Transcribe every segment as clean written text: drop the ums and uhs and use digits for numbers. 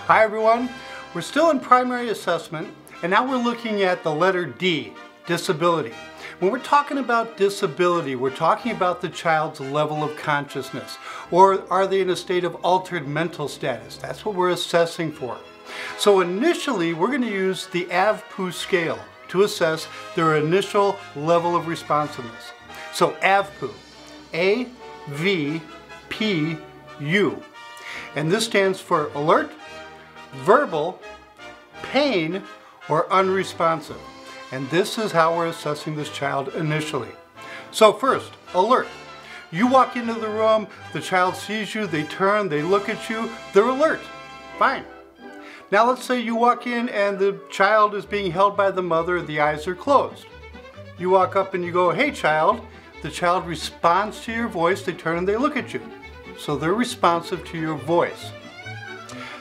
Hi everyone, we're still in primary assessment and now we're looking at the letter D, disability. When we're talking about disability, we're talking about the child's level of consciousness, or are they in a state of altered mental status? That's what we're assessing for. So initially we're going to use the AVPU scale to assess their initial level of responsiveness. So AVPU, A-V-P-U, and this stands for alert, verbal, pain, or unresponsive. And this is how we're assessing this child initially. So first, alert. You walk into the room, the child sees you, they turn, they look at you, they're alert. Fine. Now let's say you walk in and the child is being held by the mother, the eyes are closed. You walk up and you go, hey child. The child responds to your voice, they turn and they look at you. So they're responsive to your voice.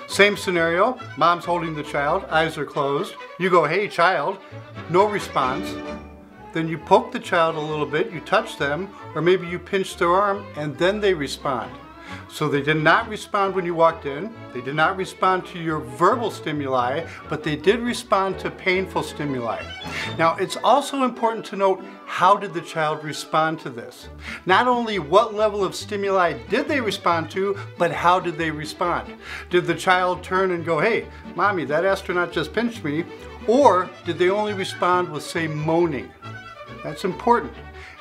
Same scenario, mom's holding the child, eyes are closed. You go, hey child, no response. Then you poke the child a little bit, you touch them, or maybe you pinch their arm and then they respond. So they did not respond when you walked in, they did not respond to your verbal stimuli, but they did respond to painful stimuli. Now it's also important to note, how did the child respond to this? Not only what level of stimuli did they respond to, but how did they respond? Did the child turn and go, hey, mommy, that astronaut just pinched me? Or did they only respond with, say, moaning? That's important.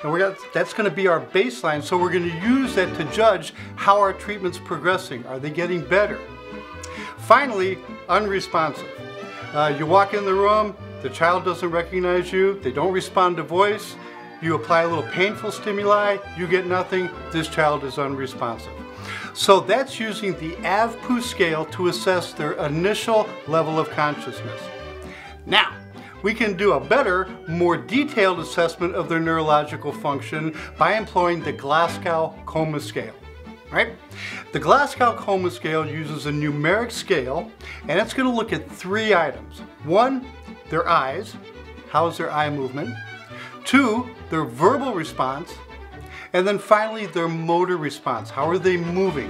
And that's going to be our baseline, so we're going to use that to judge how our treatment's progressing. Are they getting better? Finally, unresponsive. You walk in the room, the child doesn't recognize you, they don't respond to voice, you apply a little painful stimuli, you get nothing, this child is unresponsive. So that's using the AVPU scale to assess their initial level of consciousness. Now, we can do a better, more detailed assessment of their neurological function by employing the Glasgow Coma Scale. Right? The Glasgow Coma Scale uses a numeric scale, and it's going to look at 3 items. 1, their eyes. How is their eye movement? 2, their verbal response. And then finally, their motor response. How are they moving?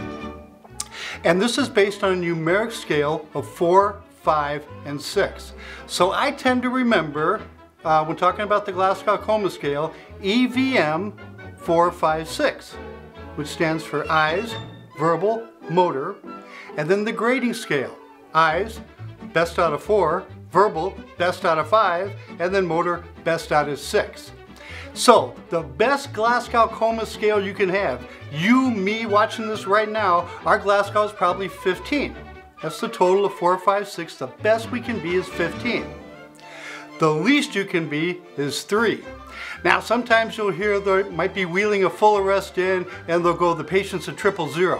And this is based on a numeric scale of 4, 5, and 6. So I tend to remember, when talking about the Glasgow Coma Scale, EVM 4, 5, 6, which stands for eyes, verbal, motor, and then the grading scale. Eyes, best out of 4, verbal, best out of 5, and then motor, best out of 6. So, the best Glasgow Coma Scale you can have, you, me, watching this right now, our Glasgow is probably 15. That's the total of 4, 5, 6. The best we can be is 15. The least you can be is 3. Now sometimes you'll hear they might be wheeling a full arrest in and they'll go, the patient's a 000.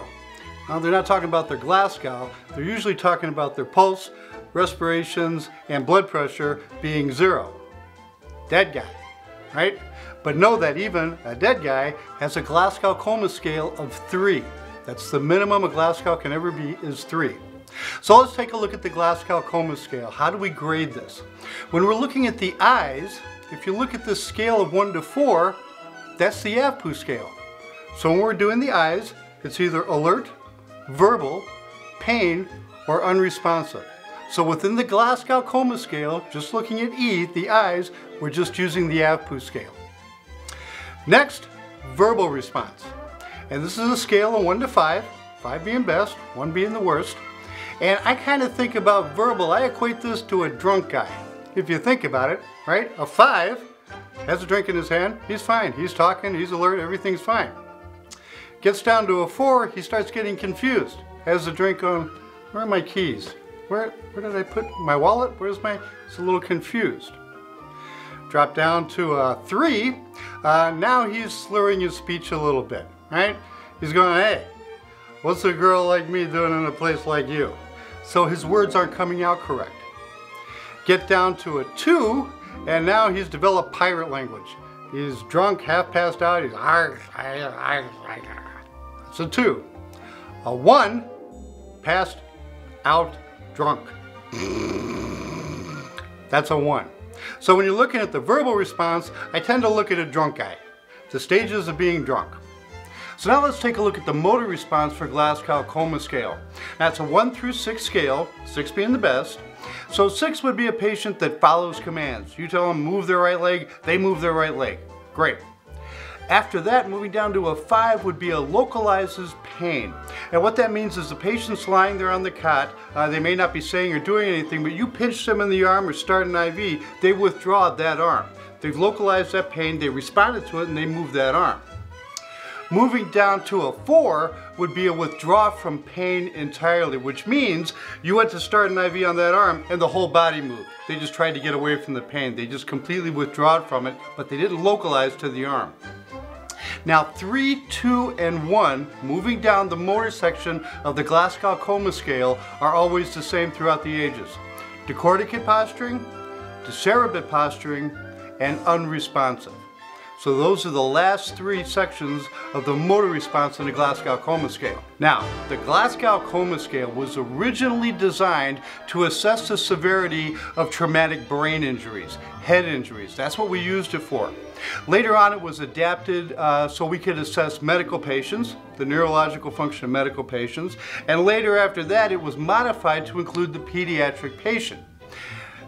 Now they're not talking about their Glasgow, they're usually talking about their pulse, respirations, and blood pressure being 0. Dead guy, right? But know that even a dead guy has a Glasgow Coma Scale of 3. That's the minimum a Glasgow can ever be, is 3. So let's take a look at the Glasgow Coma Scale. How do we grade this? When we're looking at the eyes, if you look at this scale of 1 to 4, that's the AVPU scale. So when we're doing the eyes, it's either alert, verbal, pain, or unresponsive. So within the Glasgow Coma Scale, just looking at E, the eyes, we're just using the AVPU scale. Next, verbal response. And this is a scale of 1 to 5, 5 being best, 1 being the worst. And I kind of think about verbal, I equate this to a drunk guy. If you think about it, right? A 5 has a drink in his hand, he's fine, he's talking, he's alert, everything's fine. Gets down to a 4, he starts getting confused. Has a drink on, where are my keys? Where did I put my wallet? Where's my, he's a little confused. Drop down to a 3, now he's slurring his speech a little bit, right? He's going, hey, what's a girl like me doing in a place like you? So his words aren't coming out correct. Get down to a 2, and now he's developed pirate language. He's drunk, half passed out, he's It's a 2. A 1, passed out drunk. That's a 1. So when you're looking at the verbal response, I tend to look at a drunk guy. The stages of being drunk. So now let's take a look at the motor response for Glasgow Coma Scale. That's a 1 through 6 scale, 6 being the best. So 6 would be a patient that follows commands. You tell them move their right leg, they move their right leg. Great. After that, moving down to a 5 would be a localizes pain. And what that means is the patient's lying there on the cot, they may not be saying or doing anything, but you pinch them in the arm or start an IV, they withdraw that arm. They've localized that pain, they responded to it, and they move that arm. Moving down to a 4 would be a withdraw from pain entirely, which means you went to start an IV on that arm and the whole body moved. They just tried to get away from the pain. They just completely withdrew from it, but they didn't localize to the arm. Now 3, 2, and 1, moving down the motor section of the Glasgow Coma Scale, are always the same throughout the ages. Decorticate posturing, decerebit posturing, and unresponsive. So those are the last 3 sections of the motor response in the Glasgow Coma Scale. Now, the Glasgow Coma Scale was originally designed to assess the severity of traumatic brain injuries, head injuries. That's what we used it for. Later on, it was adapted so we could assess medical patients, the neurological function of medical patients, and later after that, it was modified to include the pediatric patient.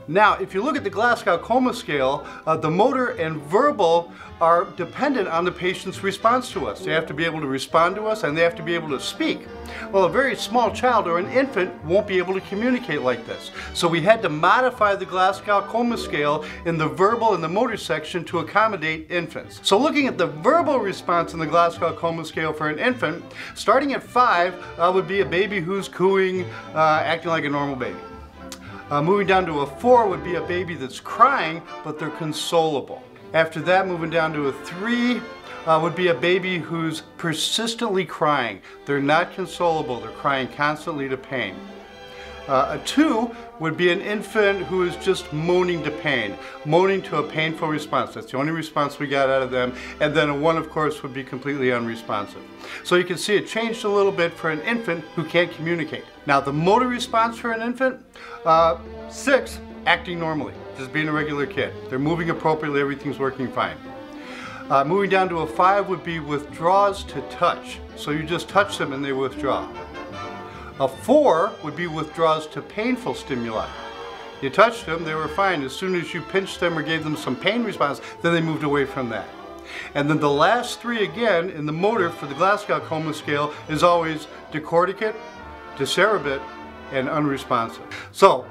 Now, if you look at the Glasgow Coma Scale, the motor and verbal are dependent on the patient's response to us. They have to be able to respond to us and they have to be able to speak. Well, a very small child or an infant won't be able to communicate like this. So we had to modify the Glasgow Coma Scale in the verbal and the motor section to accommodate infants. So looking at the verbal response in the Glasgow Coma Scale for an infant, starting at 5 would be a baby who's cooing, acting like a normal baby. Moving down to a 4 would be a baby that's crying, but they're consolable. After that, moving down to a 3 would be a baby who's persistently crying. They're not consolable, they're crying constantly to pain. A 2 would be an infant who is just moaning to pain, moaning to a painful response. That's the only response we got out of them. And then a 1, of course, would be completely unresponsive. So you can see it changed a little bit for an infant who can't communicate. Now the motor response for an infant, 6, acting normally, just being a regular kid. They're moving appropriately, everything's working fine. Moving down to a 5 would be withdraws to touch. So you just touch them and they withdraw. A 4 would be withdraws to painful stimuli. You touched them, they were fine. As soon as you pinched them or gave them some pain response, then they moved away from that. And then the last 3 again in the motor for the Glasgow Coma Scale is always decorticate, decerebit, and unresponsive. So,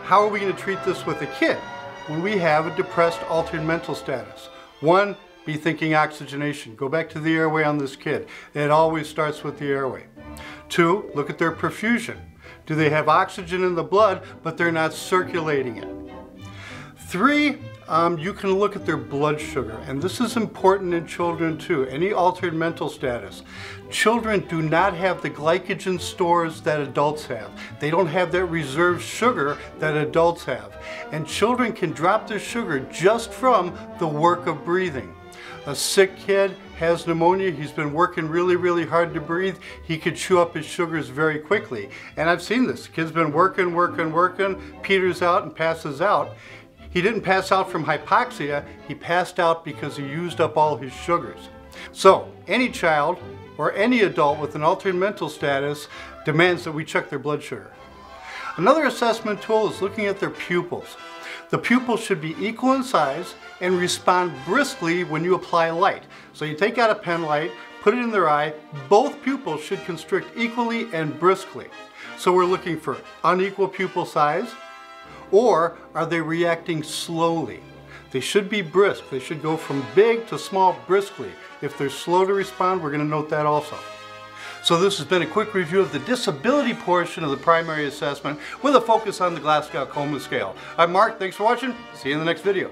how are we going to treat this with a kid when we have a depressed altered mental status? 1, be thinking oxygenation. Go back to the airway on this kid. It always starts with the airway. 2, look at their perfusion. Do they have oxygen in the blood, but they're not circulating it? 3, you can look at their blood sugar, and this is important in children too, any altered mental status. Children do not have the glycogen stores that adults have. They don't have that reserve sugar that adults have. And children can drop their sugar just from the work of breathing. A sick kid has pneumonia, he's been working really hard to breathe, he could chew up his sugars very quickly. And I've seen this, the kid's been working, peters out and passes out. He didn't pass out from hypoxia, he passed out because he used up all his sugars. So, any child or any adult with an altered mental status demands that we check their blood sugar. Another assessment tool is looking at their pupils. The pupils should be equal in size and respond briskly when you apply light. So you take out a pen light, put it in their eye, both pupils should constrict equally and briskly. So we're looking for unequal pupil size, or are they reacting slowly? They should be brisk. They should go from big to small briskly. If they're slow to respond, we're going to note that also. So this has been a quick review of the disability portion of the primary assessment with a focus on the Glasgow Coma Scale. I'm Mark, thanks for watching. See you in the next video.